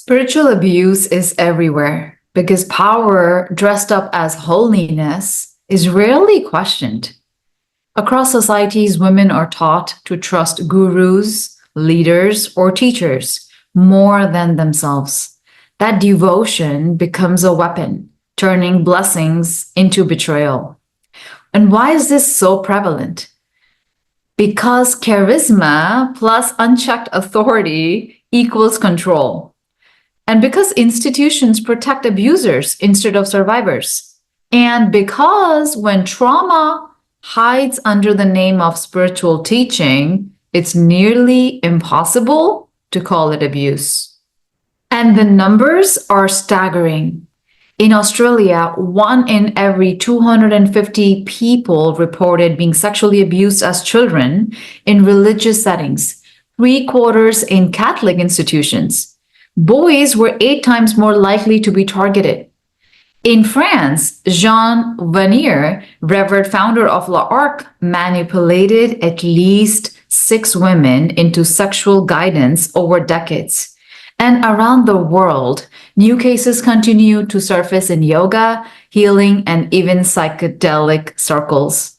Spiritual abuse is everywhere because power dressed up as holiness is rarely questioned. Across societies, women are taught to trust gurus, leaders, or teachers more than themselves. That devotion becomes a weapon, turning blessings into betrayal. And why is this so prevalent? Because charisma plus unchecked authority equals control. And because institutions protect abusers instead of survivors. And because when trauma hides under the name of spiritual teaching, it's nearly impossible to call it abuse. And the numbers are staggering. In Australia, 1 in every 250 people reported being sexually abused as children in religious settings, 3/4 in Catholic institutions. Boys were 8 times more likely to be targeted. In France, Jean Vanier, revered founder of L'Arc, manipulated at least 6 women into sexual guidance over decades. And around the world, new cases continue to surface in yoga, healing, and even psychedelic circles.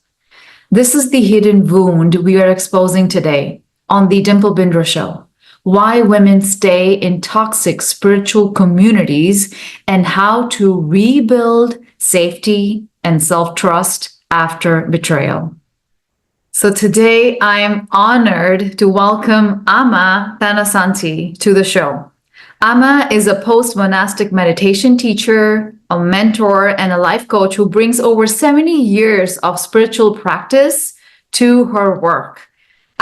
This is the hidden wound we are exposing today on the Dimple Bindra Show. Why women stay in toxic spiritual communities and how to rebuild safety and self-trust after betrayal. So today I am honored to welcome Amma Thanasanti to the show. Amma is a post-monastic meditation teacher, a mentor, and a life coach who brings over 70 years of spiritual practice to her work.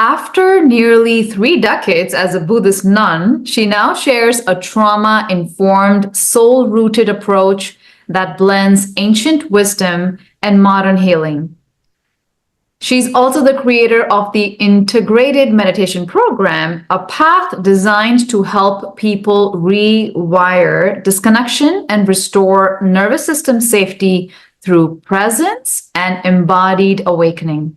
After nearly 3 decades as a Buddhist nun, she now shares a trauma-informed, soul-rooted approach that blends ancient wisdom and modern healing. She's also the creator of the Integrated Meditation Program, a path designed to help people rewire disconnection and restore nervous system safety through presence and embodied awakening.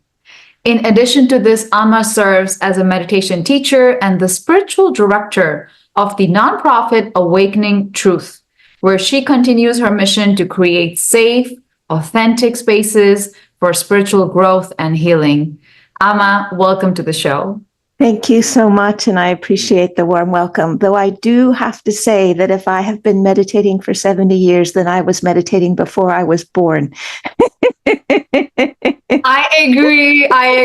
In addition to this, Amma serves as a meditation teacher and the spiritual director of the nonprofit Awakening Truth, where she continues her mission to create safe, authentic spaces for spiritual growth and healing. Amma, welcome to the show. Thank you so much, and I appreciate the warm welcome. Though I do have to say that if I have been meditating for 70 years, then I was meditating before I was born. I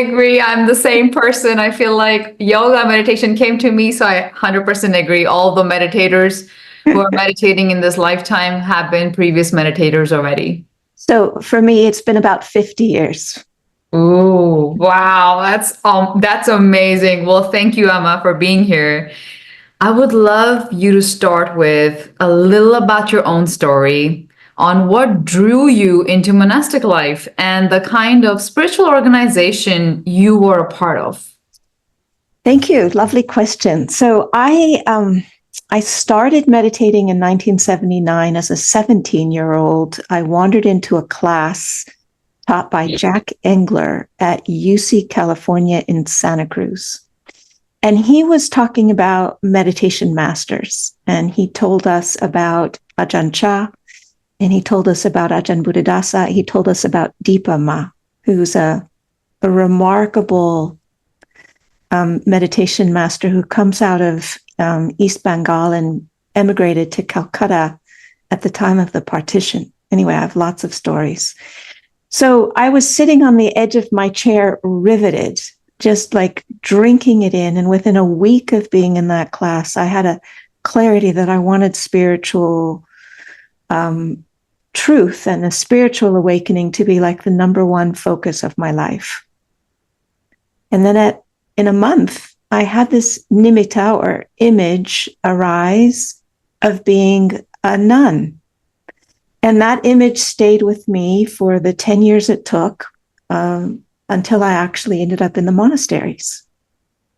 agree. I'm the same person. I feel like yoga meditation came to me, so I 100% agree. All the meditators who are meditating in this lifetime have been previous meditators already. So for me, it's been about 50 years. Ooh, wow. That's amazing. Well, thank you, Amma, for being here. I would love you to start with a little about your own story on what drew you into monastic life and the kind of spiritual organization you were a part of. Thank you. Lovely question. So I started meditating in 1979 as a 17-year-old. I wandered into a class taught by Jack Engler at UC California in Santa Cruz. And he was talking about meditation masters. And he told us about Ajahn Chah, and he told us about Ajahn Buddhadasa. He told us about Dipa Ma, who's a remarkable meditation master who comes out of East Bengal and emigrated to Calcutta at the time of the partition. Anyway, I have lots of stories. So I was sitting on the edge of my chair, riveted, just like drinking it in. And within a week of being in that class, I had a clarity that I wanted spiritual truth and a spiritual awakening to be like the number one focus of my life. And then in a month, I had this nimitta or image arise of being a nun. And that image stayed with me for the 10 years it took until I actually ended up in the monasteries.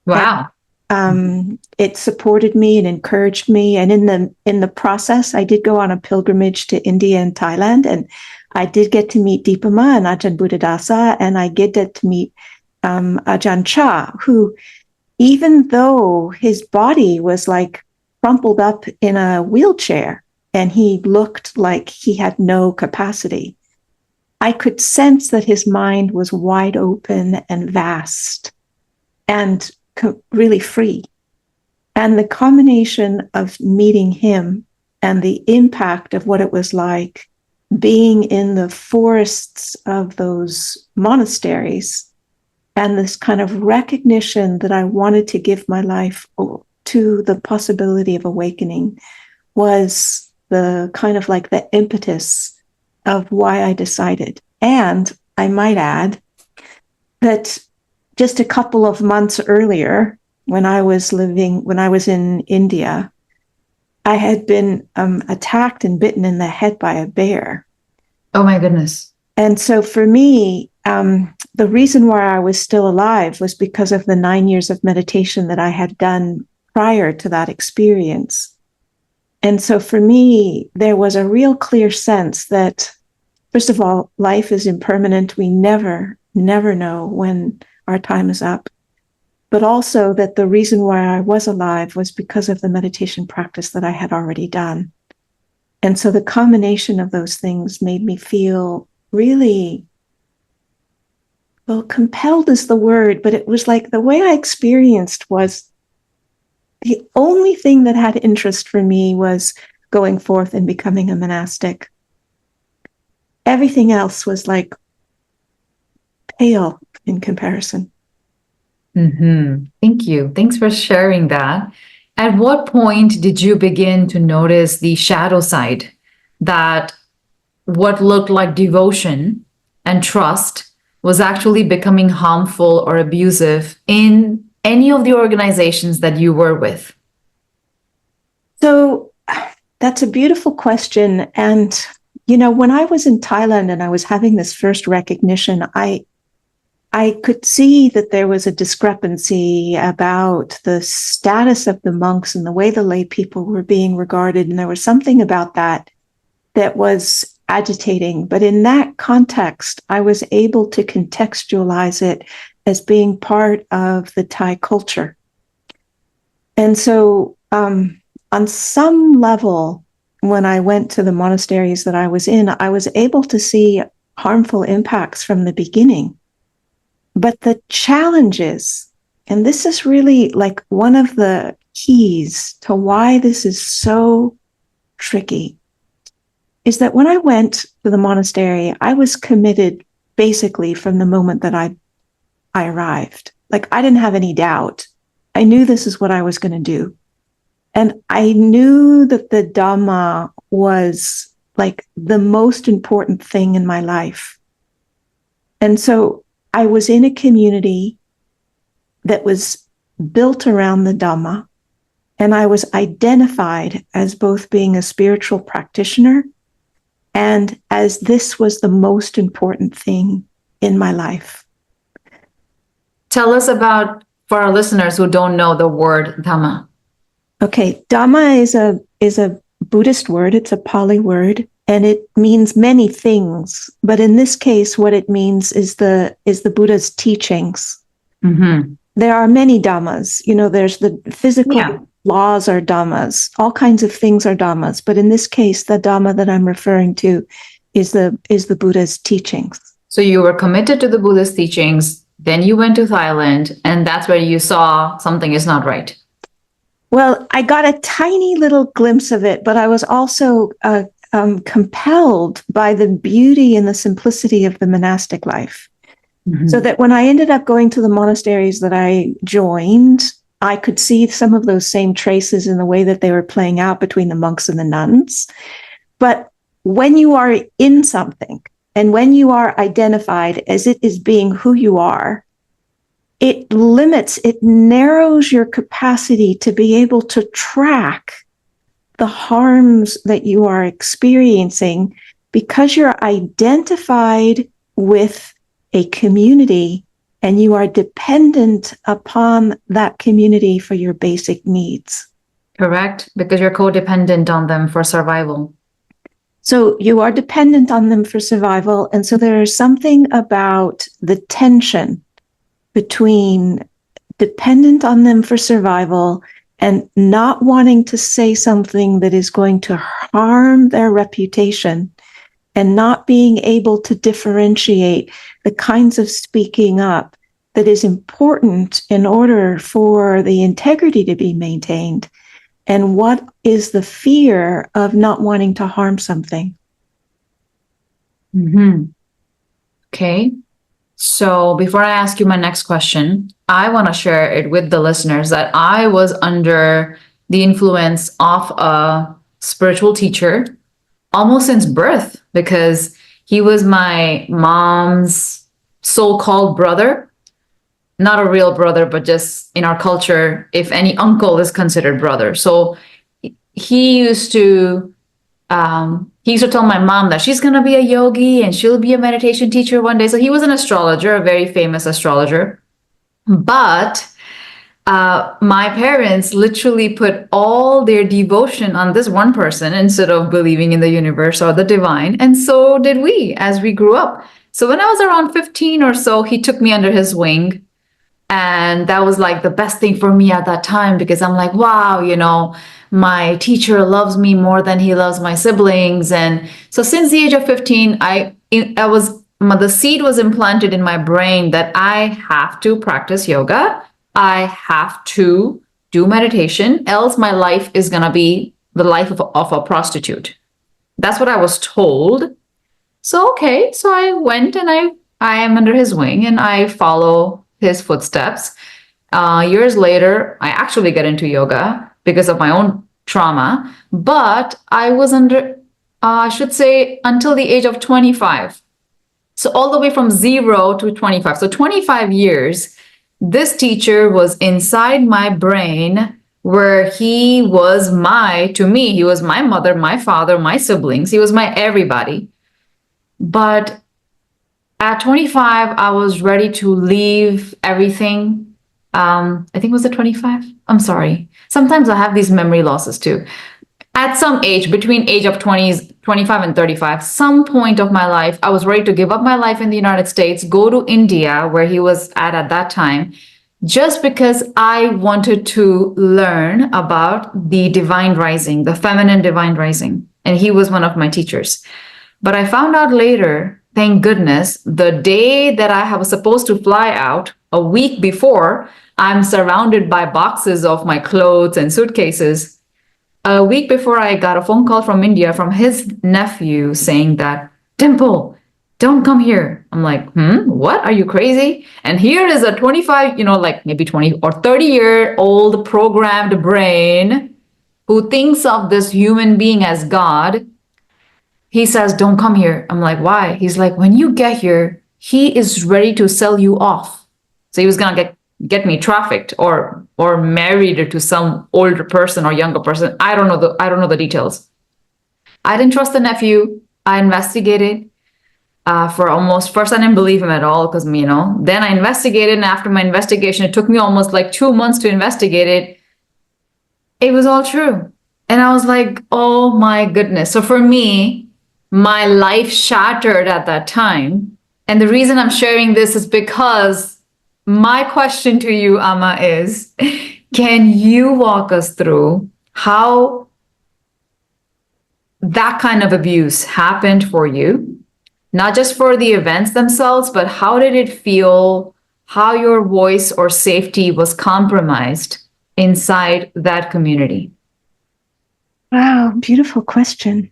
Wow. And, it supported me and encouraged me. And in the process, I did go on a pilgrimage to India and Thailand. And I did get to meet Dipa Ma and Ajahn Buddhadasa. And I did get to meet Ajahn Chah, who, even though his body was like crumpled up in a wheelchair and he looked like he had no capacity. I could sense that his mind was wide open and vast and really free. And the combination of meeting him and the impact of what it was like being in the forests of those monasteries and this kind of recognition that I wanted to give my life to the possibility of awakening was the kind of like the impetus of why I decided. And I might add that just a couple of months earlier, when I was in India, I had been attacked and bitten in the head by a bear. Oh my goodness. And so for me, the reason why I was still alive was because of the 9 years of meditation that I had done prior to that experience. And so for me, there was a real clear sense that, first of all, life is impermanent. We never know when our time is up. But also that the reason why I was alive was because of the meditation practice that I had already done. And so the combination of those things made me feel really, well, compelled is the word, but it was like the way I experienced was the only thing that had interest for me was going forth and becoming a monastic. Everything else was like pale in comparison. Mm-hmm. Thank you. Thanks for sharing that. At what point did you begin to notice the shadow side, that what looked like devotion and trust was actually becoming harmful or abusive in any of the organizations that you were with? So that's a beautiful question. And, when I was in Thailand and I was having this first recognition, I could see that there was a discrepancy about the status of the monks and the way the lay people were being regarded. And there was something about that was agitating. But in that context, I was able to contextualize it as being part of the Thai culture. And so on some level, when I went to the monasteries that I was in, I was able to see harmful impacts from the beginning. But the challenges, and this is really like one of the keys to why this is so tricky, is that when I went to the monastery, I was committed basically from the moment that I arrived. Like I didn't have any doubt. I knew this is what I was going to do. And I knew that the Dhamma was like the most important thing in my life. And so I was in a community that was built around the Dhamma, and I was identified as both being a spiritual practitioner and as this was the most important thing in my life. Tell us about, for our listeners who don't know the word Dhamma. Okay, Dhamma is a Buddhist word. It's a Pali word. And it means many things, but in this case, what it means is the Buddha's teachings. Mm-hmm. There are many dhammas. There's the physical laws are dhammas. All kinds of things are dhammas. But in this case, the dhamma that I'm referring to is the Buddha's teachings. So you were committed to the Buddhist teachings. Then you went to Thailand, and that's where you saw something is not right. Well, I got a tiny little glimpse of it, but I was also compelled by the beauty and the simplicity of the monastic life. Mm-hmm. So that when I ended up going to the monasteries that I joined, I could see some of those same traces in the way that they were playing out between the monks and the nuns. But when you are in something and when you are identified as it is being who you are, it narrows your capacity to be able to track the harms that you are experiencing because you're identified with a community and you are dependent upon that community for your basic needs. Correct, because you're codependent on them for survival. So you are dependent on them for survival. And so there is something about the tension between dependent on them for survival and not wanting to say something that is going to harm their reputation, and not being able to differentiate the kinds of speaking up that is important in order for the integrity to be maintained, and what is the fear of not wanting to harm something. Okay. So before I ask you my next question, I want to share it with the listeners that I was under the influence of a spiritual teacher almost since birth, because he was my mom's so-called brother. Not a real brother, but just in our culture, if any uncle is considered brother. So he used to tell my mom that she's going to be a yogi and she'll be a meditation teacher one day. So he was an astrologer, a very famous astrologer. But my parents literally put all their devotion on this one person instead of believing in the universe or the divine. And so did we as we grew up. So when I was around 15 or so, he took me under his wing. And that was like the best thing for me at that time, because I'm like, wow, my teacher loves me more than he loves my siblings. And so since the age of 15, the seed was implanted in my brain that I have to practice yoga. I have to do meditation, else my life is going to be the life of a prostitute. That's what I was told. So, okay. So I went and I am under his wing and I follow his footsteps. Years later, I actually get into yoga because of my own trauma, but I was under, I should say, until the age of 25. So all the way from 0 to 25. So 25 years, this teacher was inside my brain, where he was to me, he was my mother, my father, my siblings. He was my everybody. But at 25, I was ready to leave everything. I think was it 25? I'm sorry. Sometimes I have these memory losses too. At some age, between age of 25 and 35, some point of my life, I was ready to give up my life in the United States, go to India, where he was at that time, just because I wanted to learn about the divine rising, the feminine divine rising. And he was one of my teachers. But I found out later, thank goodness, the day that I was supposed to fly out, a week before, I'm surrounded by boxes of my clothes and suitcases. A week before, I got a phone call from India from his nephew saying that, Dimple, don't come here. I'm like, what? Are you crazy? And here is a 25, like maybe 20 or 30-year-old programmed brain who thinks of this human being as God. He says, don't come here. I'm like, why? He's like, when you get here, he is ready to sell you off. So he was going to get me trafficked or married to some older person or younger person. I don't know the details. I didn't trust the nephew. I investigated for almost, first I didn't believe him at all because, then I investigated. And after my investigation, it took me almost like 2 months to investigate it. It was all true. And I was like, oh my goodness. So for me, my life shattered at that time. And the reason I'm sharing this is because my question to you, Amma, is, can you walk us through how that kind of abuse happened for you? Not just for the events themselves, but how did it feel? How your voice or safety was compromised inside that community? Wow, beautiful question.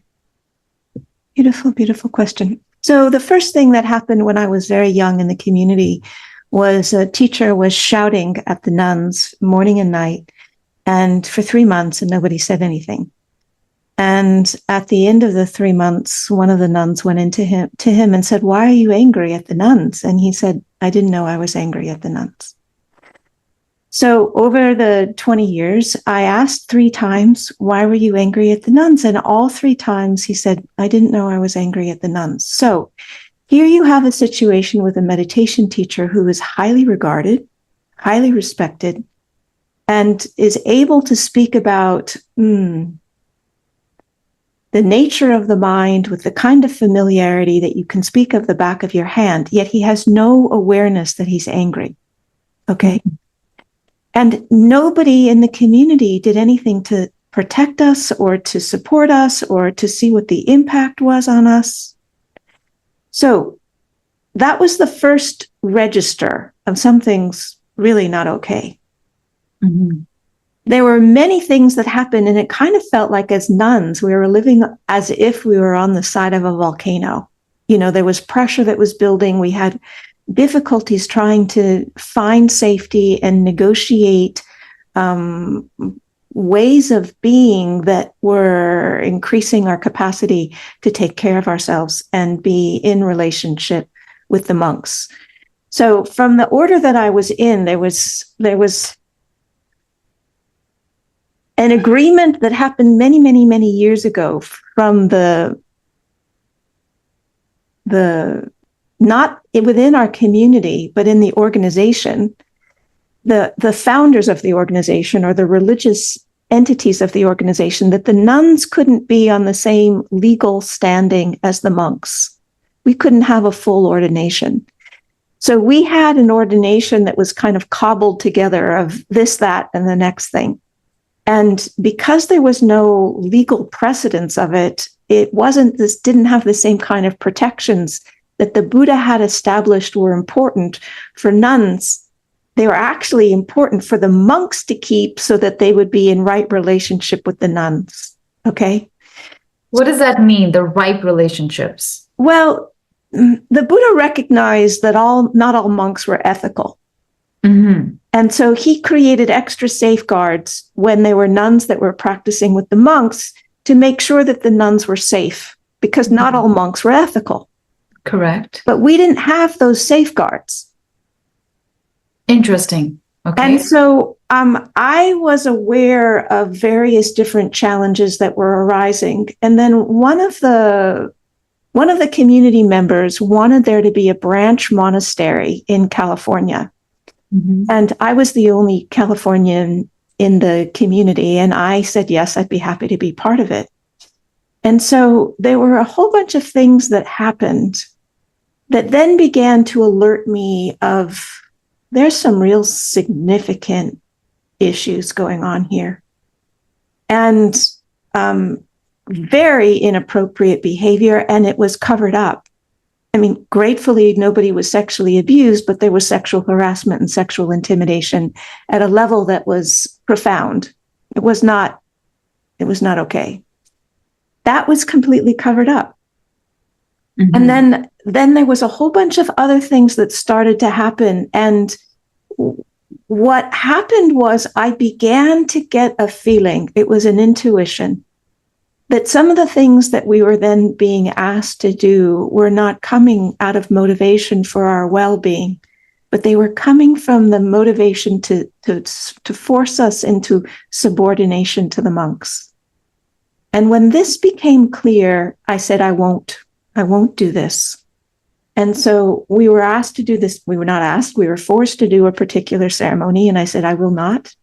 Beautiful, beautiful question. So the first thing that happened when I was very young in the community was a teacher was shouting at the nuns morning and night, and for 3 months, and nobody said anything. And at the end of the 3 months, one of the nuns went into him and said, "Why are you angry at the nuns?" And he said, "I didn't know I was angry at the nuns." So over the 20 years, I asked 3 times, "Why were you angry at the nuns?" And all 3 times he said, "I didn't know I was angry at the nuns." So here you have a situation with a meditation teacher who is highly regarded, highly respected, and is able to speak about the nature of the mind with the kind of familiarity that you can speak of the back of your hand, yet he has no awareness that he's angry. Okay? And nobody in the community did anything to protect us or to support us or to see what the impact was on us. So that was the first register of something's really not okay. Mm-hmm. There were many things that happened, and it kind of felt like as nuns, we were living as if we were on the side of a volcano. You know, there was pressure that was building. We had difficulties trying to find safety and negotiate ways of being that were increasing our capacity to take care of ourselves and be in relationship with the monks. So from the order that I was in, there was an agreement that happened many, many, many years ago from the not within our community, but in the organization, the founders of the organization or the religious entities of the organization, that the nuns couldn't be on the same legal standing as the monks. We couldn't have a full ordination. So we had an ordination that was kind of cobbled together of this, that, and the next thing. And because there was no legal precedence of it, didn't have the same kind of protections that the Buddha had established were important for nuns. They were actually important for the monks to keep so that they would be in right relationship with the nuns. Okay? What does that mean, the right relationships? Well, the Buddha recognized that not all monks were ethical. Mm-hmm. And so he created extra safeguards when there were nuns that were practicing with the monks to make sure that the nuns were safe, because not all monks were ethical. Correct. But we didn't have those safeguards. Interesting. Okay. And so I was aware of various different challenges that were arising. And then one of the community members wanted there to be a branch monastery in California. Mm-hmm. And I was the only Californian in the community. And I said, yes, I'd be happy to be part of it. And so there were a whole bunch of things that happened that then began to alert me of there's some real significant issues going on here. And very inappropriate behavior, and it was covered up. I mean, gratefully, nobody was sexually abused, but there was sexual harassment and sexual intimidation at a level that was profound. It was not okay. That was completely covered up. Mm-hmm. And then there was a whole bunch of other things that started to happen. And what happened was I began to get a feeling, it was an intuition, that some of the things that we were then being asked to do were not coming out of motivation for our well-being, but they were coming from the motivation to force us into subordination to the monks. And when this became clear, I said, I won't do this. And so we were asked to do this. We were not asked, we were forced to do a particular ceremony. And I said, I will not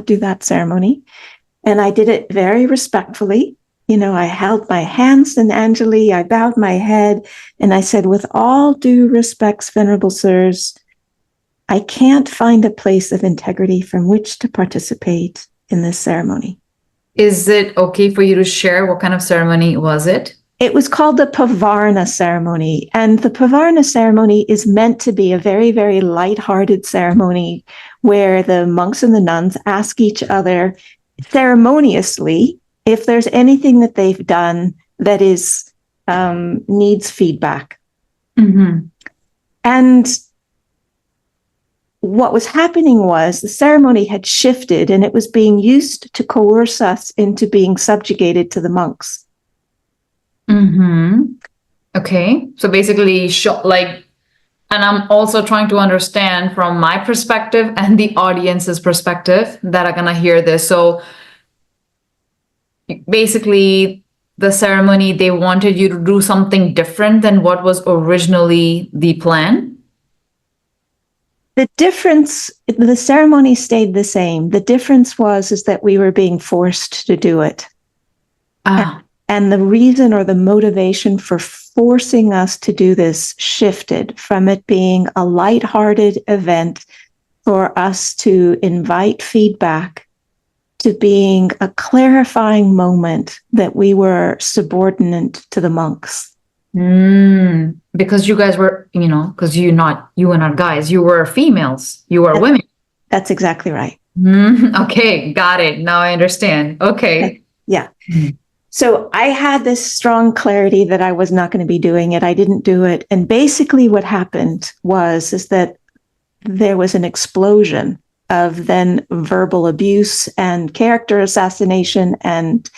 do that ceremony. And I did it very respectfully. You know, I held my hands in Anjali, I bowed my head, and I said, with all due respects, Venerable Sirs, I can't find a place of integrity from which to participate in this ceremony. Is it okay for you to share what kind of ceremony was it? It was called the Pavarna ceremony. And the Pavarna ceremony is meant to be a very, very lighthearted ceremony where the monks and the nuns ask each other ceremoniously if there's anything that they've done that is needs feedback. Mm-hmm. And what was happening was the ceremony had shifted and it was being used to coerce us into being subjugated to the monks. Mm-hmm. Okay. So basically, and I'm also trying to understand from my perspective and the audience's perspective that are going to hear this. So basically, the ceremony, they wanted you to do something different than what was originally the plan. The difference, the ceremony stayed the same. The difference is that we were being forced to do it. And the reason or the motivation for forcing us to do this shifted from it being a lighthearted event for us to invite feedback to being a clarifying moment that we were subordinate to the monks. Because you guys were, because you were not guys, you were females, you were women. That's exactly right. Okay, got it. Now I understand. Okay. Yeah. So I had this strong clarity that I was not going to be doing it. I didn't do it. And basically what happened is that there was an explosion of then verbal abuse and character assassination, and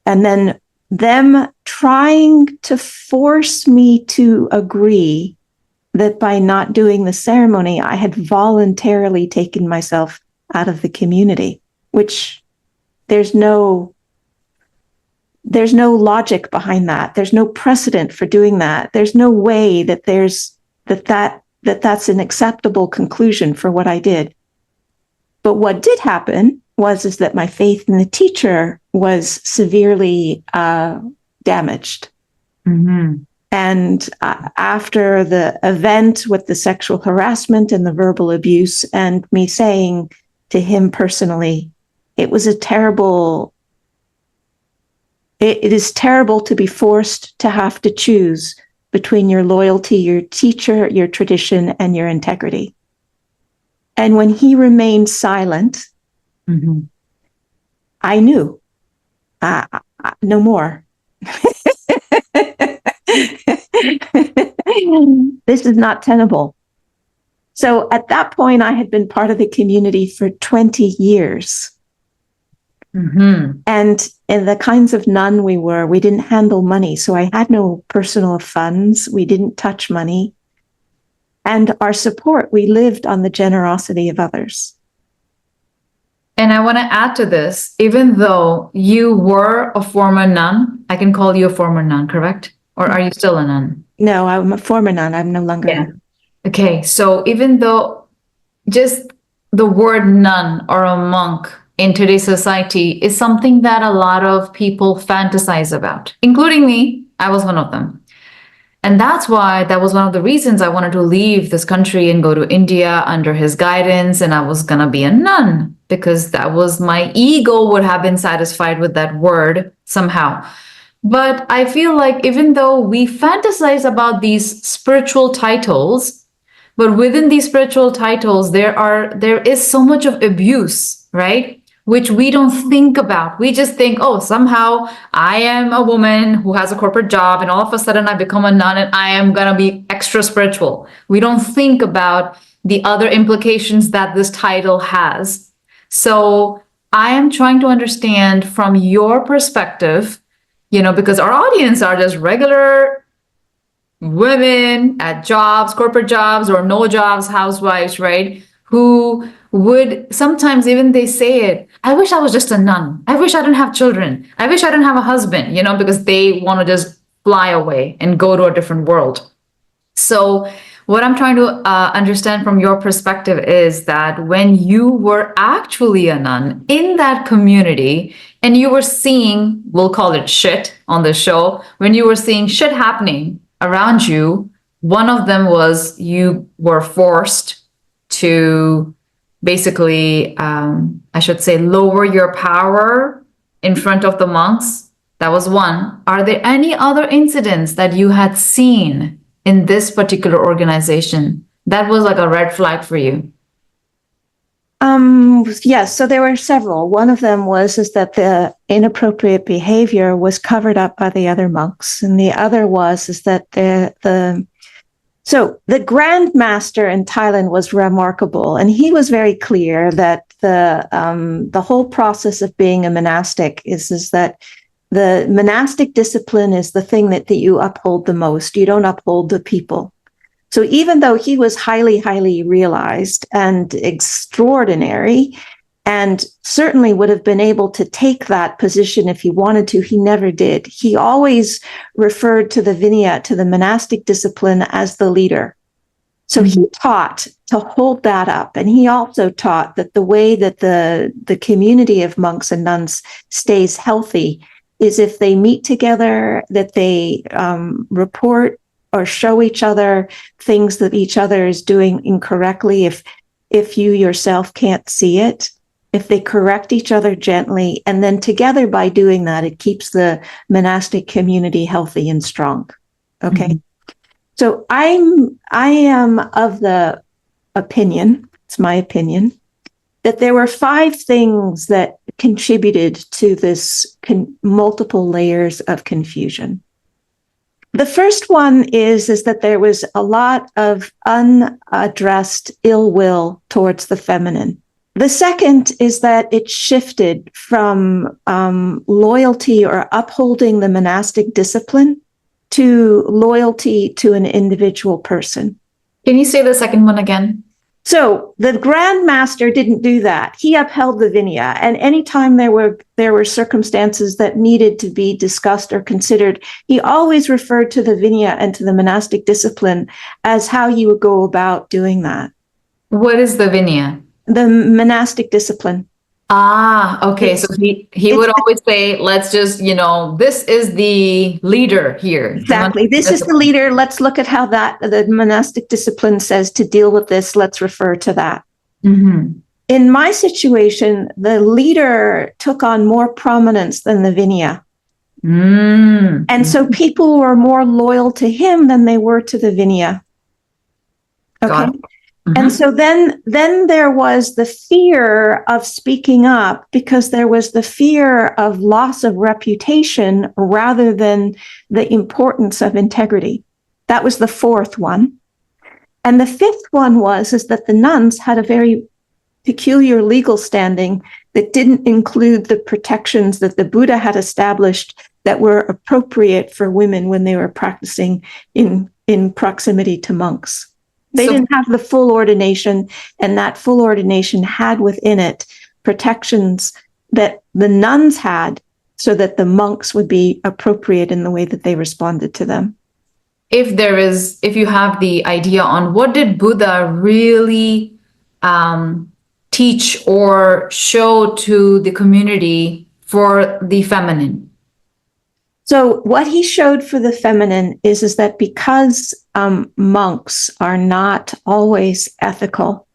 then them trying to force me to agree that by not doing the ceremony, I had voluntarily taken myself out of the community, which there's no logic behind that. There's no precedent for doing that. There's no way that that's an acceptable conclusion for what I did. But what did happen is that my faith in the teacher was severely damaged. Mm-hmm. And after the event with the sexual harassment and the verbal abuse, and me saying to him personally, it is terrible to be forced to have to choose between your loyalty, your teacher, your tradition, and your integrity. And when he remained silent, Mm-hmm. I knew no more. This is not tenable. So at that point, I had been part of the community for 20 years. Mm-hmm. And in the kinds of nun we didn't handle money. So I had no personal funds. We didn't touch money. And our support, we lived on the generosity of others. And I want to add to this, even though you were a former nun, I can call you a former nun, correct? Or are you still a nun? No, I'm a former nun. I'm no longer a nun. Okay, so even though just the word nun or a monk in today's society is something that a lot of people fantasize about, including me, I was one of them. And that was one of the reasons I wanted to leave this country and go to India under his guidance. And I was going to be a nun because that was my ego would have been satisfied with that word somehow. But I feel like even though we fantasize about these spiritual titles, but within these spiritual titles, there is so much of abuse, right? Which we don't think about. We just think, oh, somehow I am a woman who has a corporate job and all of a sudden I become a nun and I am going to be extra spiritual. We don't think about the other implications that this title has. So I am trying to understand from your perspective, because our audience are just regular women at jobs, corporate jobs or no jobs, housewives, right? Who would sometimes even they say it, I wish I was just a nun. I wish I didn't have children. I wish I didn't have a husband, because they want to just fly away and go to a different world. So what I'm trying to understand from your perspective is that when you were actually a nun in that community and you were seeing, we'll call it shit on the show, when you were seeing shit happening around you, one of them was you were forced to basically, I should say, lower your power in front of the monks. That was one. Are there any other incidents that you had seen in this particular organization that was like a red flag for you? Yes, so there were several. One of them was that the inappropriate behavior was covered up by the other monks, and the other was that So the Grand Master in Thailand was remarkable, and he was very clear that the whole process of being a monastic is that the monastic discipline is the thing that you uphold the most. You don't uphold the people. So even though he was highly, highly realized and extraordinary, and certainly would have been able to take that position if he wanted to, he never did. He always referred to the Vinaya, to the monastic discipline, as the leader. So he taught to hold that up. And he also taught that the way that the community of monks and nuns stays healthy is if they meet together, that they report or show each other things that each other is doing incorrectly. if you yourself can't see it, if they correct each other gently, and then together by doing that, it keeps the monastic community healthy and strong. Okay. Mm-hmm. So I am of the opinion, it's my opinion, that there were 5 things that contributed to this multiple layers of confusion. The first one is that there was a lot of unaddressed ill will towards the feminine. The second is that it shifted from loyalty or upholding the monastic discipline to loyalty to an individual person. Can you say the second one again? So the Grand Master didn't do that. He upheld the Vinaya, and anytime there were circumstances that needed to be discussed or considered, he always referred to the Vinaya and to the monastic discipline as how you would go about doing that. What is the Vinaya? The monastic discipline. Okay. So he would always say, let's just, this is the leader here. Exactly. This is the leader. Let's look at how the monastic discipline says to deal with this. Let's refer to that. Mm-hmm. In my situation, the leader took on more prominence than the Vinaya. Mm-hmm. And so people were more loyal to him than they were to the Vinaya. Okay. Mm-hmm. And so then there was the fear of speaking up because there was the fear of loss of reputation rather than the importance of integrity. That was the 4th one. And the 5th one is that the nuns had a very peculiar legal standing that didn't include the protections that the Buddha had established that were appropriate for women when they were practicing in proximity to monks. They didn't have the full ordination, and that full ordination had within it protections that the nuns had so that the monks would be appropriate in the way that they responded to them. If you have the idea on what did Buddha really teach or show to the community for the feminine? So what he showed for the feminine is that because monks are not always ethical,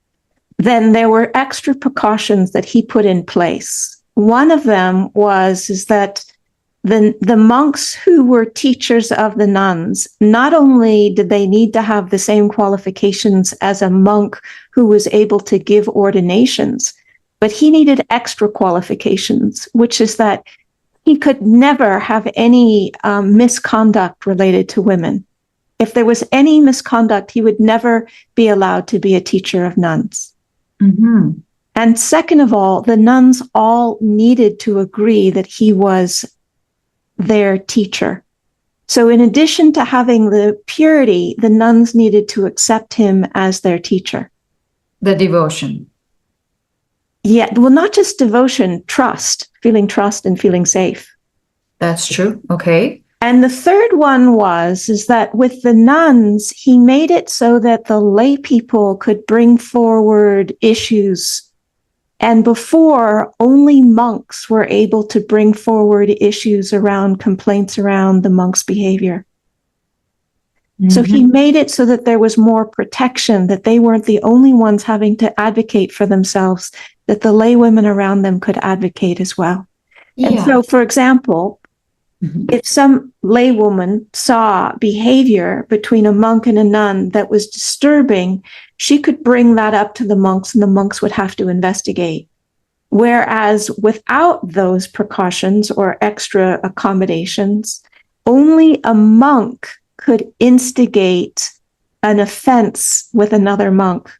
then there were extra precautions that he put in place. One of them is that the monks who were teachers of the nuns, not only did they need to have the same qualifications as a monk who was able to give ordinations, but he needed extra qualifications, which is that he could never have any misconduct related to women. If there was any misconduct, he would never be allowed to be a teacher of nuns. Mm-hmm. And second of all, the nuns all needed to agree that he was their teacher. So in addition to having the purity, the nuns needed to accept him as their teacher. The devotion. Yeah, well, not just devotion, trust and feeling safe. That's true. Okay. And the third one is that with the nuns, he made it so that the lay people could bring forward issues. And before, only monks were able to bring forward issues around complaints around the monks' behavior. Mm-hmm. So he made it so that there was more protection, that they weren't the only ones having to advocate for themselves, that the lay women around them could advocate as well. Yeah. And so, for example, if some lay woman saw behavior between a monk and a nun that was disturbing, she could bring that up to the monks and the monks would have to investigate. Whereas without those precautions or extra accommodations, only a monk could instigate an offense with another monk.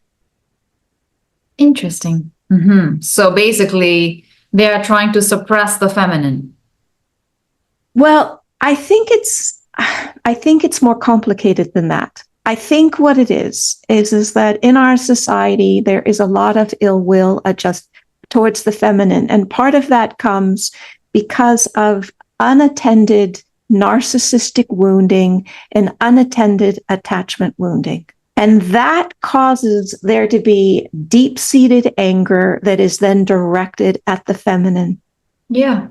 Interesting. Mm-hmm. So basically, they are trying to suppress the feminine. Well, I think it's more complicated than that. I think what it is that in our society, there is a lot of ill will just towards the feminine. And part of that comes because of unattended narcissistic wounding and unattended attachment wounding. And that causes there to be deep-seated anger that is then directed at the feminine. Yeah.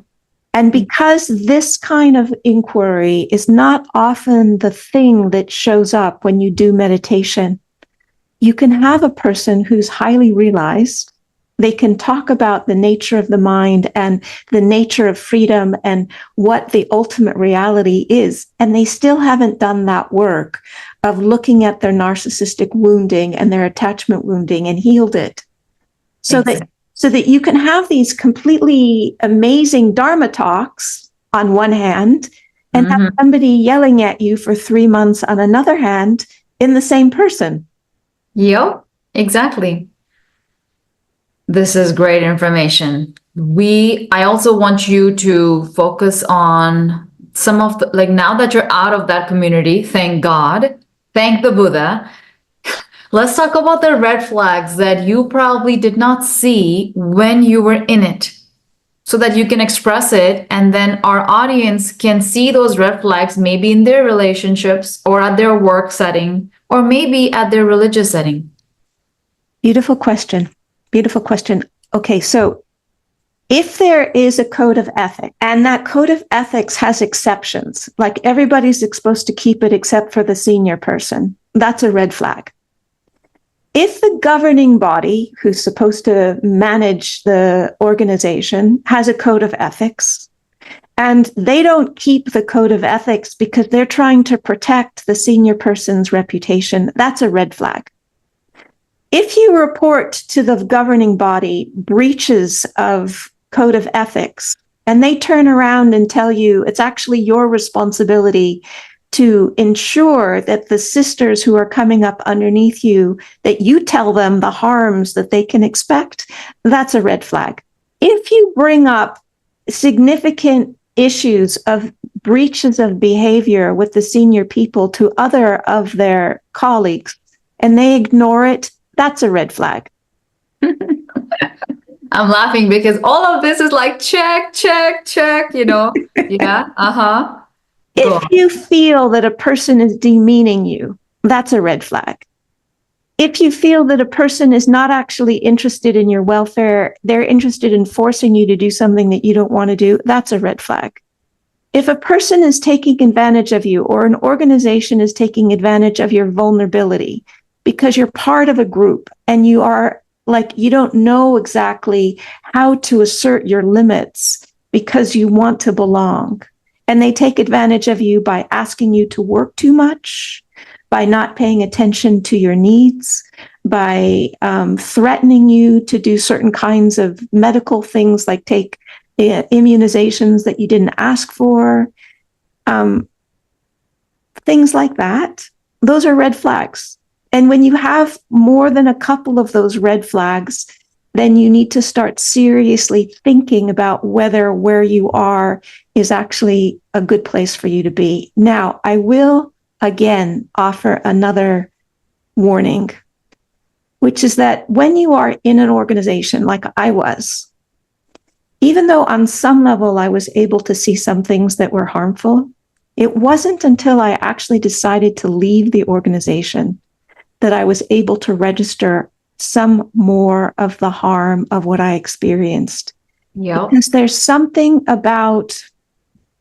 And because this kind of inquiry is not often the thing that shows up when you do meditation, you can have a person who's highly realized. They can talk about the nature of the mind and the nature of freedom and what the ultimate reality is. And they still haven't done that work of looking at their narcissistic wounding and their attachment wounding and healed it. So that you can have these completely amazing Dharma talks on one hand and have somebody yelling at you for 3 months on another hand in the same person. Yep, exactly. This is great information. I also want you to focus on some of the, like, now that you're out of that community, thank God, thank the Buddha. Let's talk about the red flags that you probably did not see when you were in it, so that you can express it, and then our audience can see those red flags maybe in their relationships or at their work setting or maybe at their religious setting. Beautiful question. Beautiful question. Okay, so if there is a code of ethics and that code of ethics has exceptions, like everybody's supposed to keep it except for the senior person, that's a red flag. If the governing body, who's supposed to manage the organization, has a code of ethics, and they don't keep the code of ethics because they're trying to protect the senior person's reputation, that's a red flag. If you report to the governing body breaches of code of ethics, and they turn around and tell you it's actually your responsibility to ensure that the sisters who are coming up underneath you, that you tell them the harms that they can expect, that's a red flag. If you bring up significant issues of breaches of behavior with the senior people to other of their colleagues, and they ignore it, that's a red flag. I'm laughing because all of this is like check, check, check, you know? Yeah, If you feel that a person is demeaning you, that's a red flag. If you feel that a person is not actually interested in your welfare, they're interested in forcing you to do something that you don't want to do, that's a red flag. If a person is taking advantage of you, or an organization is taking advantage of your vulnerability because you're part of a group and you are like, you don't know exactly how to assert your limits because you want to belong, and they take advantage of you by asking you to work too much, by not paying attention to your needs, by threatening you to do certain kinds of medical things like take immunizations that you didn't ask for, things like that. Those are red flags. And when you have more than a couple of those red flags, then you need to start seriously thinking about whether where you are is actually a good place for you to be. Now, I will again offer another warning, which is that when you are in an organization like I was, even though on some level I was able to see some things that were harmful, it wasn't until I actually decided to leave the organization that I was able to register some more of the harm of what I experienced. Yep. Because there's something about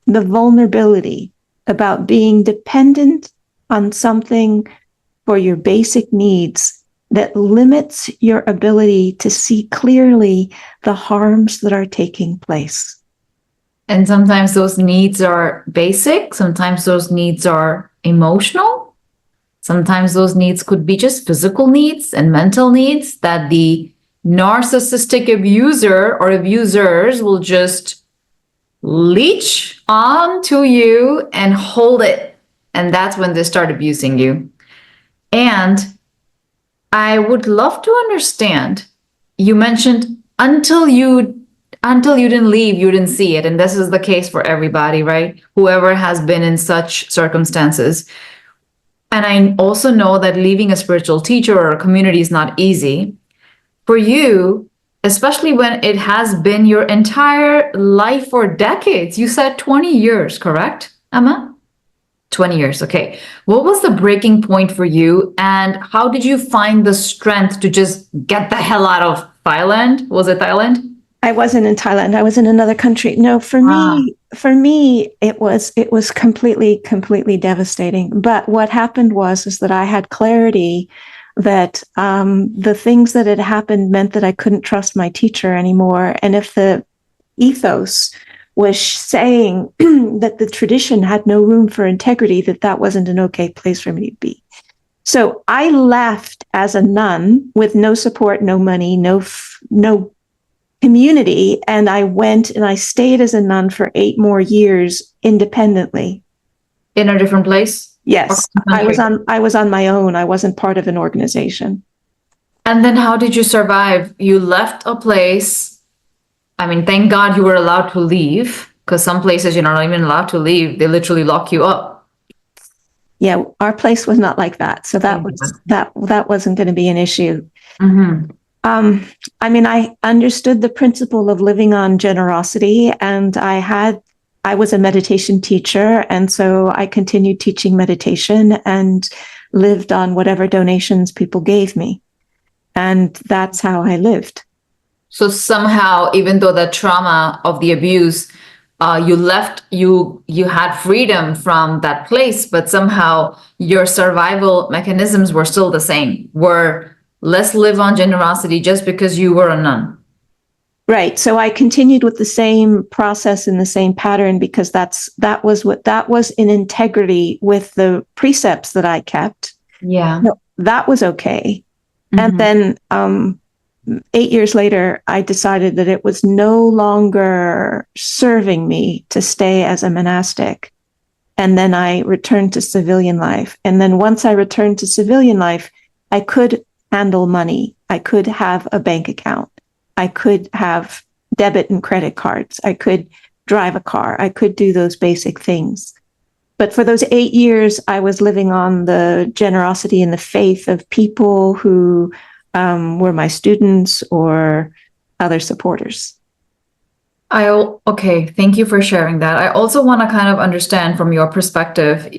the vulnerability, about being dependent on something for your basic needs, that limits your ability to see clearly the harms that are taking place. And sometimes those needs are basic, sometimes those needs are emotional. Sometimes those needs could be just physical needs and mental needs that the narcissistic abuser or abusers will just leech onto you and hold it. And that's when they start abusing you. And I would love to understand, you mentioned until you didn't leave, you didn't see it. And this is the case for everybody, right? Whoever has been in such circumstances. And I also know that leaving a spiritual teacher or a community is not easy. For you, especially when it has been your entire life for decades, you said 20 years, correct, Amma? 20 years, okay. What was the breaking point for you, and how did you find the strength to just get the hell out of Thailand? Was it Thailand? I wasn't in Thailand. I was in another country. No, for me, it was completely devastating. But what happened was that I had clarity that the things that had happened meant that I couldn't trust my teacher anymore. And if the ethos was saying that the tradition had no room for integrity, that wasn't an okay place for me to be. So I left as a nun with no support, no money, no community. And I went and I stayed as a nun for 8 more years independently. In a different place? Yes, I was on my own. I wasn't part of an organization. And then how did you survive? You left a place. I mean, thank God you were allowed to leave, because some places you're not even allowed to leave. They literally lock you up. Yeah, our place was not like that. So that wasn't going to be an issue. Mm-hmm. I mean, I understood the principle of living on generosity, and I was a meditation teacher, and so I continued teaching meditation and lived on whatever donations people gave me. And that's how I lived. So somehow, even though the trauma of the abuse, you left, you had freedom from that place, but somehow your survival mechanisms were still the same. Let's live on generosity just because you were a nun. Right. So I continued with the same process and the same pattern because that was in integrity with the precepts that I kept. Yeah. No, that was okay. Mm-hmm. And then 8 years later, I decided that it was no longer serving me to stay as a monastic. And then I returned to civilian life. And then once I returned to civilian life, I could handle money. I could have a bank account. I could have debit and credit cards. I could drive a car. I could do those basic things. But for those 8 years, I was living on the generosity and the faith of people who were my students or other supporters. Okay, thank you for sharing that. I also want to kind of understand from your perspective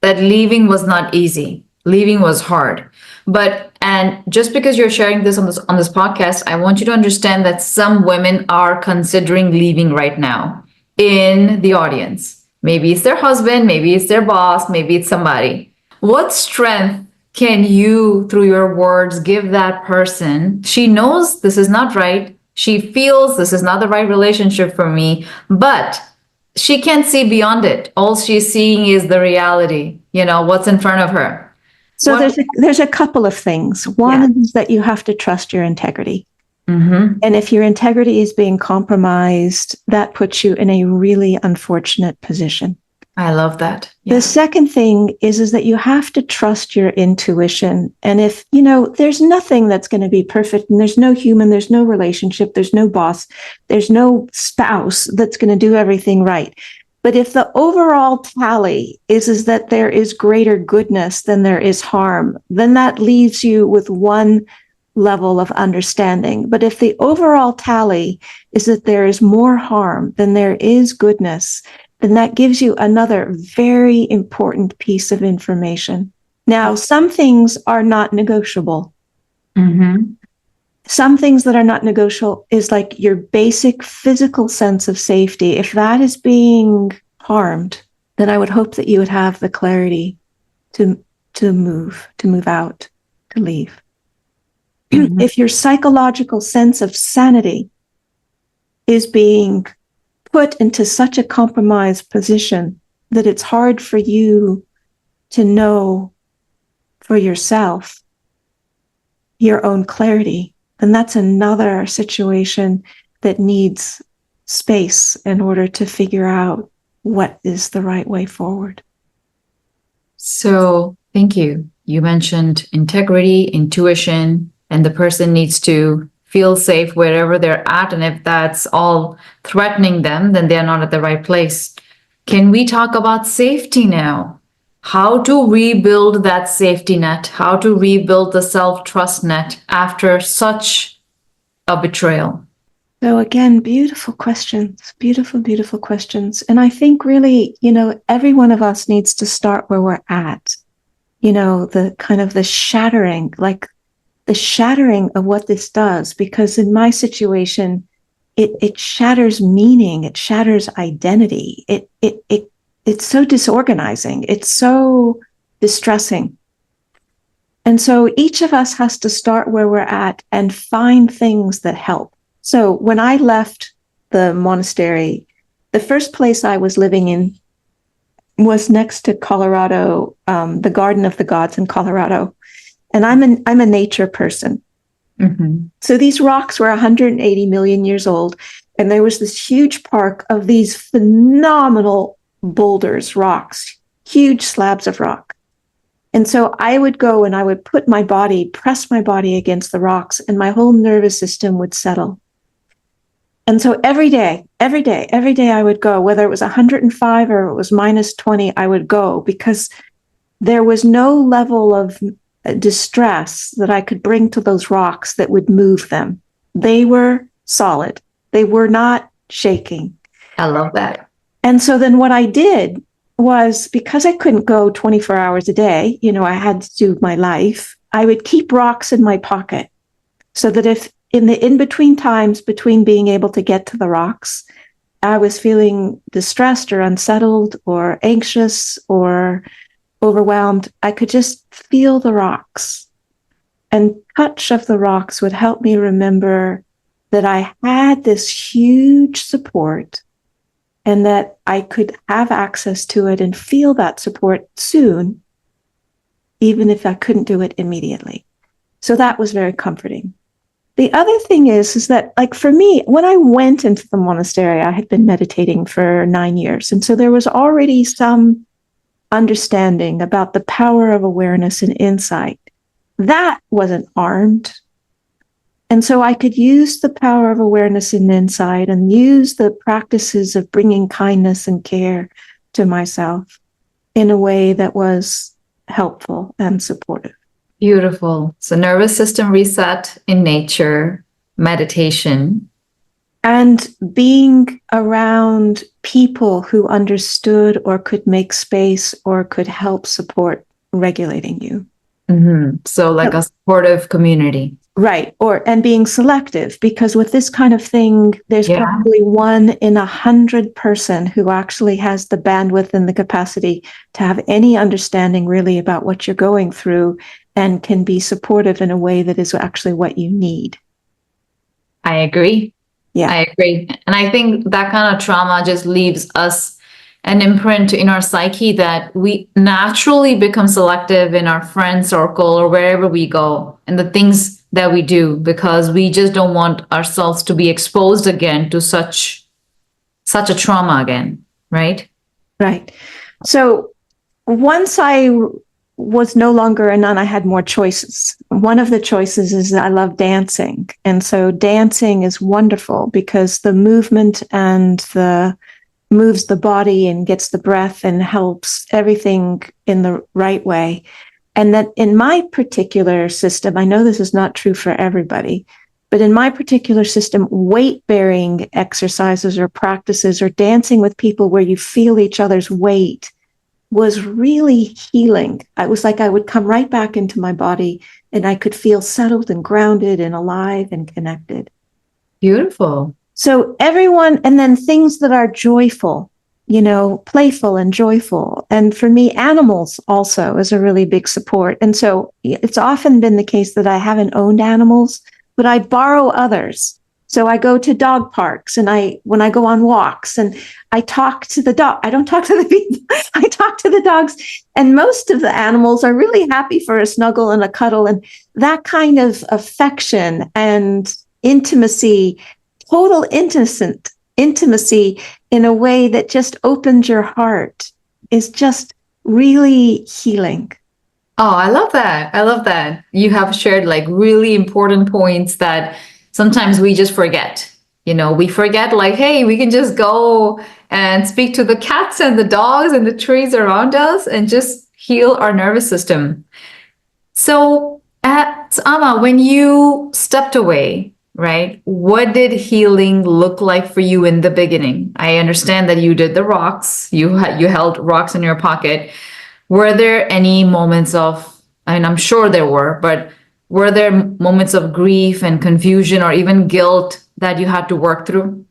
that leaving was not easy. Leaving was hard. And just because you're sharing this on this podcast, I want you to understand that some women are considering leaving right now in the audience. Maybe it's their husband, maybe it's their boss, maybe it's somebody. What strength can you, through your words, give that person? She knows this is not right. She feels this is not the right relationship for me, but she can't see beyond it. All she's seeing is the reality, what's in front of her. So there's a couple of things. One is that you have to trust your integrity. Mm-hmm. And if your integrity is being compromised, that puts you in a really unfortunate position. I love that. Yeah. The second thing is that you have to trust your intuition. And if, there's nothing that's going to be perfect, and there's no human, there's no relationship, there's no boss, there's no spouse that's going to do everything right. But if the overall tally is that there is greater goodness than there is harm, then that leaves you with one level of understanding. But if the overall tally is that there is more harm than there is goodness, then that gives you another very important piece of information. Now, some things are not negotiable. Mm-hmm. Some things that are not negotiable is like your basic physical sense of safety. If that is being harmed, then I would hope that you would have the clarity to move out, to leave. Mm-hmm. If your psychological sense of sanity is being put into such a compromised position that it's hard for you to know for yourself your own clarity, then that's another situation that needs space in order to figure out what is the right way forward. So, thank you. You mentioned integrity, intuition, and the person needs to feel safe wherever they're at. And if that's all threatening them, then they're not at the right place. Can we talk about safety now? How to rebuild that safety net? How to rebuild the self-trust net after such a betrayal? So again, beautiful questions, beautiful, beautiful questions. And I think really, every one of us needs to start where we're at. The kind of the shattering of what this does, because in my situation, it shatters meaning, it shatters identity. It's so disorganizing. It's so distressing. And so each of us has to start where we're at and find things that help. So when I left the monastery, the first place I was living in was next to Colorado, the Garden of the Gods in Colorado. And I'm a nature person. Mm-hmm. So these rocks were 180 million years old. And there was this huge park of these phenomenal boulders, rocks, huge slabs of rock. And so I would go and I would press my body against the rocks, and my whole nervous system would settle. And so every day I would go, whether it was 105 or it was minus 20, I would go, because there was no level of distress that I could bring to those rocks that would move them. They were solid. They were not shaking. I love that. And so then what I did was, because I couldn't go 24 hours a day, I had to do my life, I would keep rocks in my pocket, so that if in the in-between times between being able to get to the rocks, I was feeling distressed or unsettled or anxious or overwhelmed, I could just feel the rocks. And touch of the rocks would help me remember that I had this huge support, and that I could have access to it and feel that support soon, even if I couldn't do it immediately. So that was very comforting. The other thing is that, like, for me, when I went into the monastery, I had been meditating for 9 years. And so there was already some understanding about the power of awareness and insight. That wasn't armed. And so I could use the power of awareness and insight, and use the practices of bringing kindness and care to myself in a way that was helpful and supportive. Beautiful. So nervous system reset in nature, meditation. And being around people who understood or could make space or could help support regulating you. Mm-hmm. So like a supportive community. Right. And being selective, because with this kind of thing, there's probably 1 in 100 person who actually has the bandwidth and the capacity to have any understanding really about what you're going through, and can be supportive in a way that is actually what you need. I agree. Yeah. I agree. And I think that kind of trauma just leaves us an imprint in our psyche that we naturally become selective in our friend circle or wherever we go, and the things that we do, because we just don't want ourselves to be exposed again to such a trauma again, right? Right. So once I was no longer a nun, I had more choices. One of the choices is that I love dancing. And so dancing is wonderful because the movement and moves the body and gets the breath and helps everything in the right way. And that in my particular system, I know this is not true for everybody, but in my particular system, weight-bearing exercises or practices or dancing with people where you feel each other's weight was really healing. It was like I would come right back into my body, and I could feel settled and grounded and alive and connected. Beautiful. So everyone, and then things that are joyful, playful and joyful. And for me, animals also is a really big support. And so it's often been the case that I haven't owned animals, but I borrow others. So I go to dog parks, and when I go on walks, and I talk to the dog. I don't talk to the people. I talk to the dogs, and most of the animals are really happy for a snuggle and a cuddle, and that kind of affection and intimacy, total intimacy in a way that just opens your heart, is just really healing. Oh, I love that. I love that. You have shared like really important points that sometimes we just forget. We forget like, hey, we can just go and speak to the cats and the dogs and the trees around us and just heal our nervous system. So, Amma, when you stepped away, right, what did healing look like for you in the beginning? I understand that you did the rocks. You held rocks in your pocket. Were there any moments of, I'm sure there were, but were there moments of grief and confusion or even guilt that you had to work through?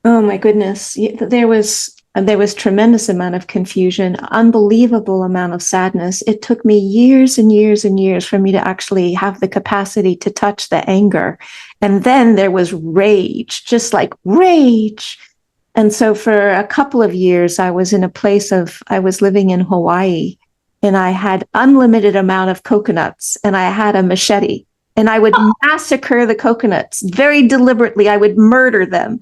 Oh my goodness. There was And there was tremendous amount of confusion, unbelievable amount of sadness. It took me years and years and years for me to actually have the capacity to touch the anger. And then there was rage, just like rage. And so for a couple of years, I was living in Hawaii, and I had unlimited amount of coconuts, and I had a machete, and I would massacre the coconuts very deliberately. I would murder them.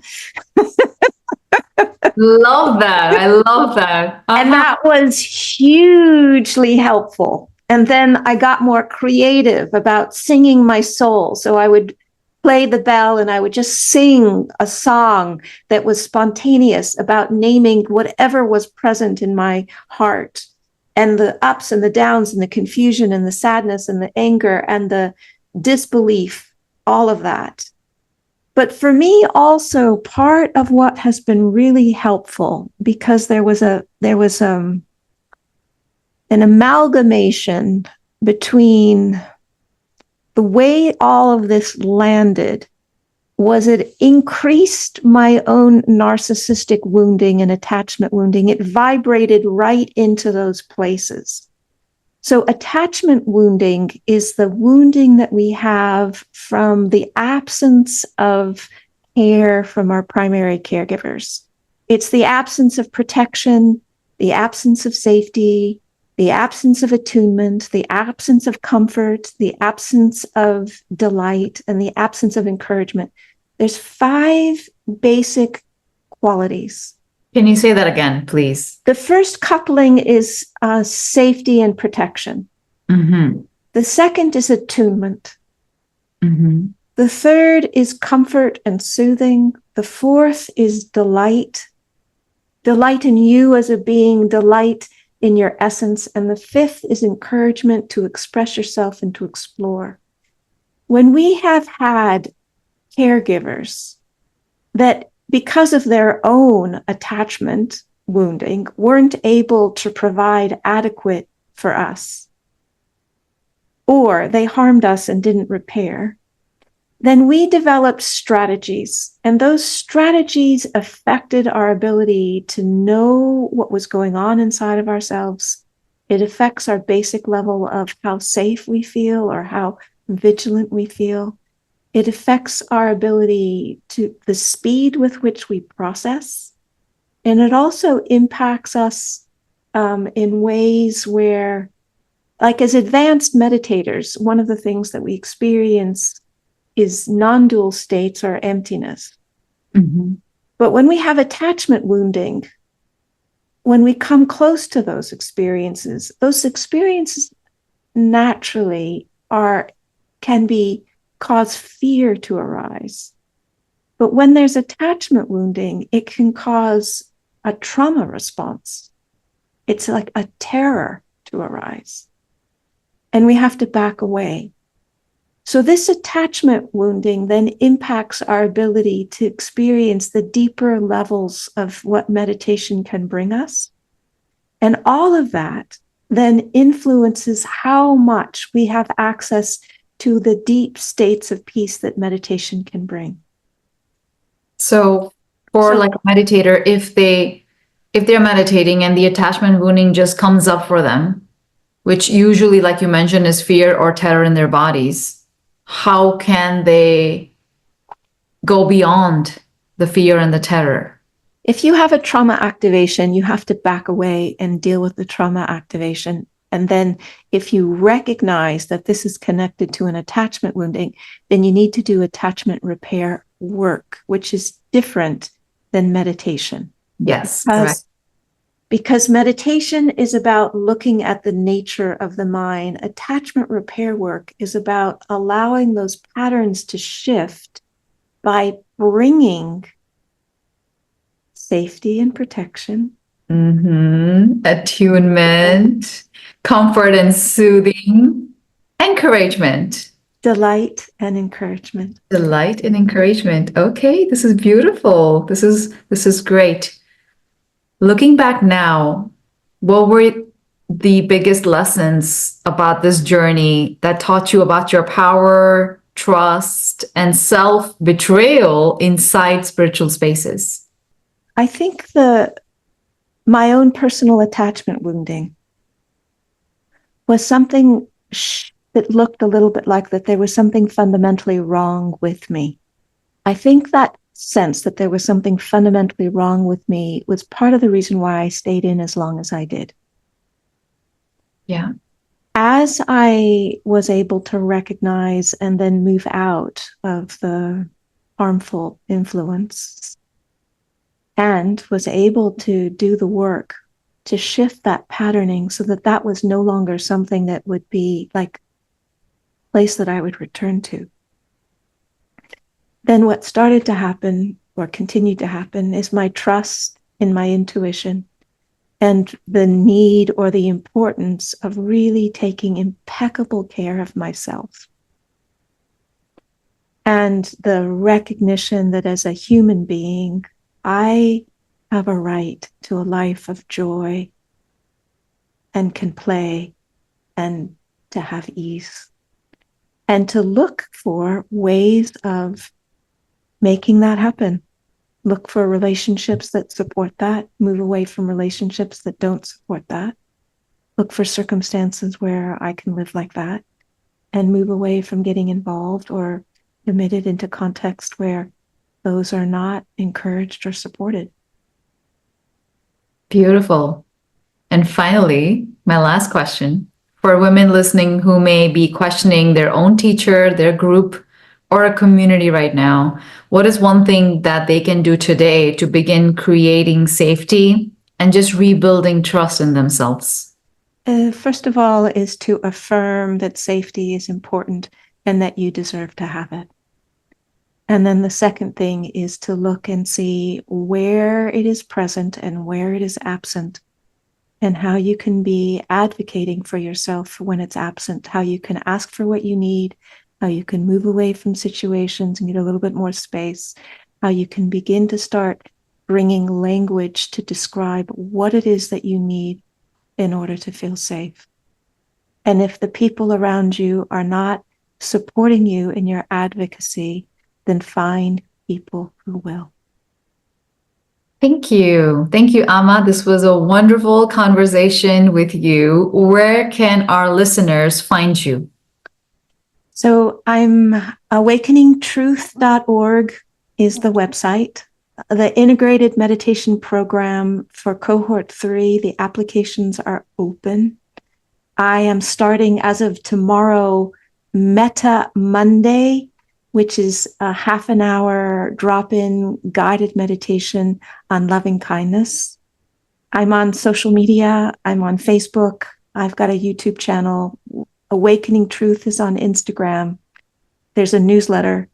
Love that. I love that. And that was hugely helpful. And then I got more creative about singing my soul. So I would play the bell and I would just sing a song that was spontaneous about naming whatever was present in my heart, and the ups and the downs and the confusion and the sadness and the anger and the disbelief, all of that. But for me, also part of what has been really helpful, because there was an amalgamation between the way all of this landed, was it increased my own narcissistic wounding and attachment wounding. It vibrated right into those places. So attachment wounding is the wounding that we have from the absence of care from our primary caregivers. It's the absence of protection, the absence of safety, the absence of attunement, the absence of comfort, the absence of delight, and the absence of encouragement. There's 5 basic qualities. Can you say that again, please? The first coupling is safety and protection. Mm-hmm. The second is attunement. Mm-hmm. The third is comfort and soothing. The fourth is delight. Delight in you as a being, delight in your essence. And the fifth is encouragement to express yourself and to explore. When we have had caregivers that, because of their own attachment wounding, weren't able to provide adequate for us, or they harmed us and didn't repair, then we developed strategies. And those strategies affected our ability to know what was going on inside of ourselves. It affects our basic level of how safe we feel or how vigilant we feel. It affects our ability to the speed with which we process. And it also impacts us in ways where, like as advanced meditators, one of the things that we experience is non-dual states or emptiness. Mm-hmm. But when we have attachment wounding, when we come close to those experiences naturally can cause fear to arise. But when there's attachment wounding, it can cause a trauma response. It's like a terror to arise. And we have to back away. So this attachment wounding then impacts our ability to experience the deeper levels of what meditation can bring us. And all of that then influences how much we have access to the deep states of peace that meditation can bring. So like a meditator, if they're meditating and the attachment wounding just comes up for them, which usually, like you mentioned, is fear or terror in their bodies, how can they go beyond the fear and the terror? If you have a trauma activation, you have to back away and deal with the trauma activation. And then if you recognize that this is connected to an attachment wounding, then you need to do attachment repair work, which is different than meditation. Yes, correct. Because meditation is about looking at the nature of the mind. Attachment repair work is about allowing those patterns to shift by bringing safety and protection. Mm-hmm. Attunement, comfort and soothing, encouragement. Delight and encouragement. Delight and encouragement. Okay, this is beautiful. This is great. Looking back now, what were the biggest lessons about this journey that taught you about your power, trust, and self-betrayal inside spiritual spaces? I think the my own personal attachment wounding was something that looked a little bit like that there was something fundamentally wrong with me. I think that sense that there was something fundamentally wrong with me was part of the reason why I stayed in as long as I did. Yeah. As I was able to recognize and then move out of the harmful influence and was able to do the work to shift that patterning so that that was no longer something that would be like a place that I would return to. Then what started to happen or continued to happen is my trust in my intuition and the need or the importance of really taking impeccable care of myself. And the recognition that as a human being, I have a right to a life of joy and can play and to have ease. And to look for ways of making that happen. Look for relationships that support that, move away from relationships that don't support that. Look for circumstances where I can live like that and move away from getting involved or committed into context where those are not encouraged or supported. Beautiful. And finally, my last question for women listening who may be questioning their own teacher, their group, or a community right now, what is one thing that they can do today to begin creating safety and just rebuilding trust in themselves? First of all, is to affirm that safety is important and that you deserve to have it. And then the second thing is to look and see where it is present and where it is absent, and how you can be advocating for yourself when it's absent, how you can ask for what you need, how you can move away from situations and get a little bit more space, how you can begin to start bringing language to describe what it is that you need in order to feel safe. And if the people around you are not supporting you in your advocacy, then find people who will. Thank you. Thank you, Amma. This was a wonderful conversation with you. Where can our listeners find you? So I'm awakeningtruth.org is the website. The integrated meditation program for cohort 3, the applications are open. I am starting as of tomorrow, Metta Monday, which is a half an hour drop-in guided meditation on loving kindness. I'm on social media. I'm on Facebook. I've got a YouTube channel. Awakening Truth is on Instagram. There's a newsletter.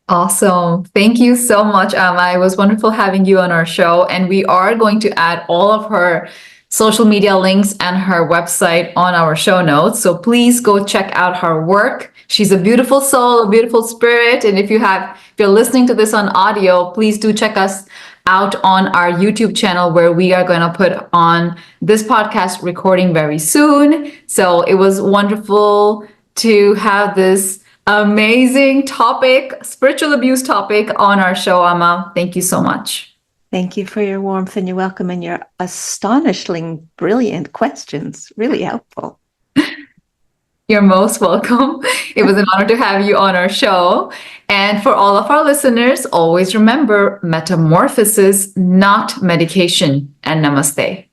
Awesome. Thank you so much, Amma. It was wonderful having you on our show. And we are going to add all of her social media links and her website on our show notes. So please go check out her work. She's a beautiful soul, a beautiful spirit. And if you're listening to this on audio, please do check us out on our YouTube channel, where we are going to put on this podcast recording very soon. So it was wonderful to have this amazing topic, spiritual abuse topic, on our show, Amma. Thank you so much. Thank you for your warmth and your welcome and your astonishingly brilliant questions. Really helpful. You're most welcome. It was an honor to have you on our show. And for all of our listeners, always remember, metamorphosis, not medication. And namaste.